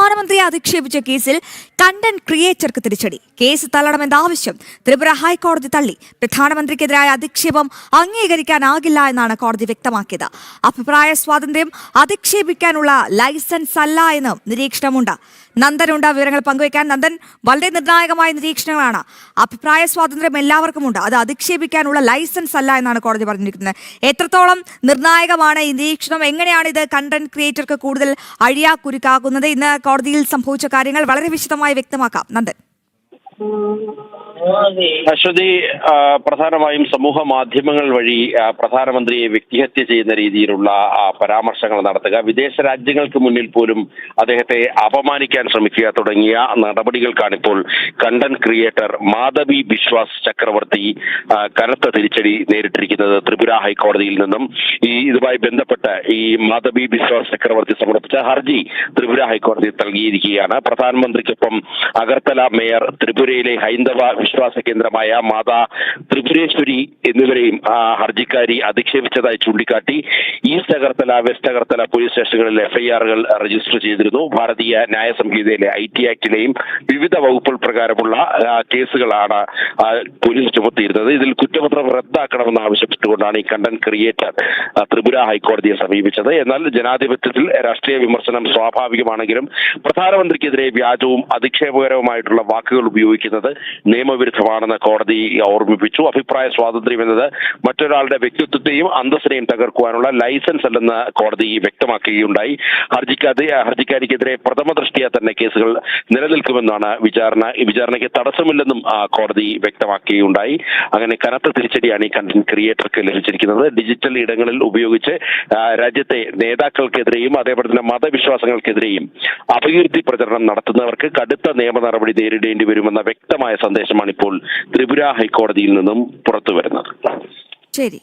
പ്രധാനമന്ത്രിയെ അധിക്ഷേപിച്ച കേസിൽ കണ്ടന്റ് ക്രിയേറ്റർക്ക് തിരിച്ചടി. കേസ് തള്ളണമെന്ന ആവശ്യം ത്രിപുര ഹൈക്കോടതി തള്ളി. പ്രധാനമന്ത്രിക്കെതിരായ അധിക്ഷേപം അംഗീകരിക്കാനാകില്ല എന്നാണ് കോടതി വ്യക്തമാക്കിയത്. അഭിപ്രായ സ്വാതന്ത്ര്യം അധിക്ഷേപിക്കാനുള്ള ലൈസൻസ് അല്ല എന്ന് നിരീക്ഷണമുണ്ട്. നന്ദനുണ്ട് വിവരങ്ങൾ പങ്കുവയ്ക്കാൻ. നന്ദൻ, വളരെ നിർണായകമായ നിരീക്ഷണങ്ങളാണ്. അഭിപ്രായ സ്വാതന്ത്ര്യം എല്ലാവർക്കുമുണ്ട്, അത് അധിക്ഷേപിക്കാനുള്ള ലൈസൻസ് അല്ല എന്നാണ് കോടതി പറഞ്ഞിരിക്കുന്നത്. എത്രത്തോളം നിർണായകമാണ് ഈ നിരീക്ഷണം? എങ്ങനെയാണ് ഇത് കണ്ടന്റ് ക്രിയേറ്റർക്ക് കൂടുതൽ അഴിയാക്കുരുക്കാകുന്നത്? ഇന്ന് കോടതിയിൽ സംഭവിച്ച കാര്യങ്ങൾ വളരെ വിശദമായി വ്യക്തമാക്കാം. നന്ദൻ. അശ്വതി, പ്രധാനമായും സമൂഹ മാധ്യമങ്ങൾ വഴി പ്രധാനമന്ത്രിയെ വ്യക്തിഹത്യ ചെയ്യുന്ന രീതിയിലുള്ള പരാമർശങ്ങൾ നടത്തുക, വിദേശ രാജ്യങ്ങൾക്ക് മുന്നിൽ പോലും അദ്ദേഹത്തെ അപമാനിക്കാൻ ശ്രമിക്കുക തുടങ്ങിയ നടപടികൾക്കാണിപ്പോൾ കണ്ടന്റ് ക്രിയേറ്റർ മാധവി ബിശ്വാസ് ചക്രവർത്തി കനത്ത തിരിച്ചടി നേരിട്ടിരിക്കുന്നത് ത്രിപുര ഹൈക്കോടതിയിൽ നിന്നും. ഇതുമായി ബന്ധപ്പെട്ട് ഈ മാധവി ബിശ്വാസ് ചക്രവർത്തി സമർപ്പിച്ച ഹർജി ത്രിപുര ഹൈക്കോടതി നൽകിയിരിക്കുകയാണ്. പ്രധാനമന്ത്രിക്കൊപ്പം അഗർത്തല മേയർ, ത്രിപുരയിലെ ഹൈന്ദവ വിശ്വാസ കേന്ദ്രമായ മാതാ ത്രിപുരേശ്വരി എന്നിവരെയും ഹർജിക്കാരി അധിക്ഷേപിച്ചതായി ചൂണ്ടിക്കാട്ടി east Agartala, west Agartala police സ്റ്റേഷനുകളിൽ എഫ്ഐആറുകൾ രജിസ്റ്റർ ചെയ്തിരുന്നു. ഭാരതീയ ന്യായ സംഹിതയിലെ IT ആക്ടിലെയും വിവിധ വകുപ്പുകൾ പ്രകാരമുള്ള കേസുകളാണ് പോലീസ് ചുമത്തിയിരുന്നത്. ഇതിൽ കുറ്റപത്രം റദ്ദാക്കണമെന്ന് ആവശ്യപ്പെട്ടുകൊണ്ടാണ് ഈ കണ്ടന്റ് ക്രിയേറ്റർ ത്രിപുര ഹൈക്കോടതിയെ സമീപിച്ചത്. എന്നാൽ ജനാധിപത്യത്തിൽ രാഷ്ട്രീയ വിമർശനം സ്വാഭാവികമാണെങ്കിലും പ്രധാനമന്ത്രിക്കെതിരെ വ്യാജവും അധിക്ഷേപകരവുമായിട്ടുള്ള വാക്കുകൾ ഉപയോഗിക്കുന്നത് നിയമവിരുദ്ധമാണെന്ന് കോടതി ഓർമ്മിപ്പിച്ചു. അഭിപ്രായ സ്വാതന്ത്ര്യം എന്നത് മറ്റൊരാളുടെ വ്യക്തിത്വത്തെയും അന്തസ്സിനെയും തകർക്കുവാനുള്ള ലൈസൻസ് അല്ലെന്ന് കോടതി വ്യക്തമാക്കുകയുണ്ടായി. ഹർജിക്കാരിക്കെതിരെ പ്രഥമ ദൃഷ്ടിയാ തന്നെ കേസുകൾ നിലനിൽക്കുമെന്നാണ് വിചാരണയ്ക്ക് തടസ്സമില്ലെന്നും കോടതി വ്യക്തമാക്കുകയുണ്ടായി. അങ്ങനെ കനത്ത തിരിച്ചടിയാണ് ഈ കണ്ടന്റ് ക്രിയേറ്റർക്ക് ലഭിച്ചിരിക്കുന്നത്. ഡിജിറ്റൽ ഇടങ്ങളിൽ ഉപയോഗിച്ച് രാജ്യത്തെ നേതാക്കൾക്കെതിരെയും അതേപോലെ തന്നെ മതവിശ്വാസങ്ങൾക്കെതിരെയും അപകീർത്തി പ്രചരണം നടത്തുന്നവർക്ക് കടുത്ത നിയമ നടപടി നേരിടേണ്ടി വരുമെന്ന വ്യക്തമായ സന്ദേശമാണ് ഇപ്പോൾ ത്രിപുര ഹൈക്കോടതിയിൽ നിന്നും പുറത്തു വരുന്നത്. ശരി.